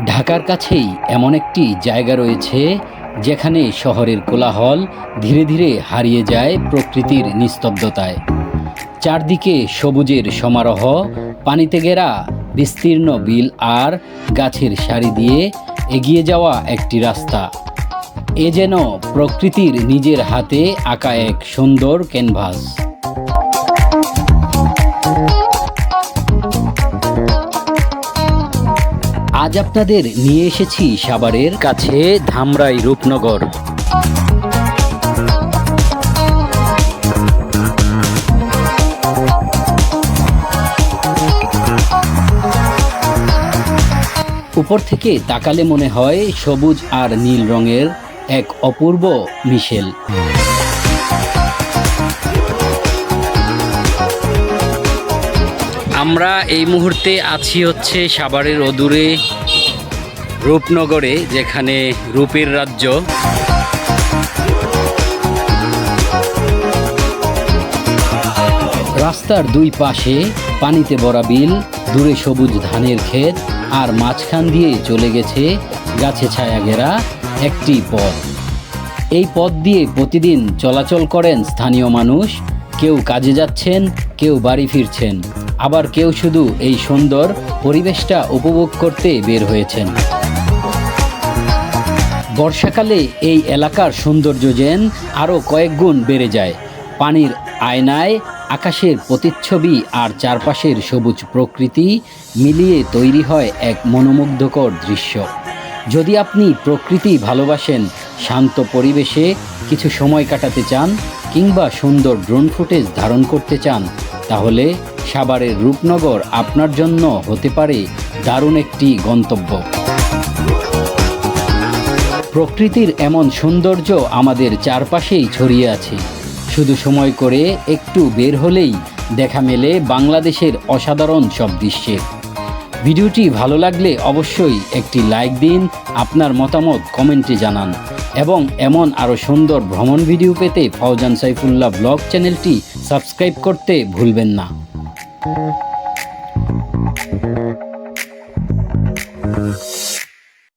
ঢাকার কাছেই এমন একটি জায়গা রয়েছে যেখানে শহরের কোলাহল ধীরে ধীরে হারিয়ে যায় প্রকৃতির নিস্তব্ধতায়। চারদিকে সবুজের সমারোহ, পানিতে ঘেরা বিস্তীর্ণ বিল আর গাছের সারি দিয়ে এগিয়ে যাওয়া একটি রাস্তা। এ যেন প্রকৃতির নিজের হাতে আঁকা এক সুন্দর ক্যানভাস। আজ আপনাদের নিয়ে এসেছি সাভারের কাছে ধামরাই রূপনগর। উপর থেকে তাকালে মনে হয় সবুজ আর নীল রঙের এক অপূর্ব মিশেল। আমরা এই মুহূর্তে আছি হচ্ছে সাভারের অদূরে রূপনগরে, যেখানে রূপের রাজ্য। রাস্তার দুই পাশে পানিতে ভরা বিল, দূরে সবুজ ধানের ক্ষেত, আর মাঝখান দিয়ে চলে গেছে গাছে ছায়া ঘেরা একটি পথ। এই পথ দিয়ে প্রতিদিন চলাচল করেন স্থানীয় মানুষ। কেউ কাজে যাচ্ছেন, কেউ বাড়ি ফিরছেন, আবার কেউ শুধু এই সুন্দর পরিবেশটা উপভোগ করতে বের হয়েছেন। বর্ষাকালে এই এলাকার সৌন্দর্য যেন আরও কয়েক গুণ বেড়ে যায়। পানির আয়নায় আকাশের প্রতিচ্ছবি আর চারপাশের সবুজ প্রকৃতি মিলিয়ে তৈরি হয় এক মনোমুগ্ধকর দৃশ্য। যদি আপনি প্রকৃতি ভালোবাসেন, শান্ত পরিবেশে কিছু সময় কাটাতে চান, কিংবা সুন্দর ড্রোন ফুটেজ ধারণ করতে চান, তাহলে সাভারের রূপনগর আপনার জন্য হতে পারে দারুণ একটি গন্তব্য। প্রকৃতির এমন সৌন্দর্য আমাদের চারপাশেই ছড়িয়ে আছে। শুধু সময় করে একটু বের হলেই দেখা মেলে বাংলাদেশের অসাধারণ সব দৃশ্যের। ভিডিওটি ভালো লাগলে অবশ্যই একটি লাইক দিন, আপনার মতামত কমেন্টে জানান, এবং এমন আরও সুন্দর ভ্রমণ ভিডিও পেতে ফাউজান সাইফুল্লাহ ব্লগ চ্যানেলটি সাবস্ক্রাইব করতে ভুলবেন না।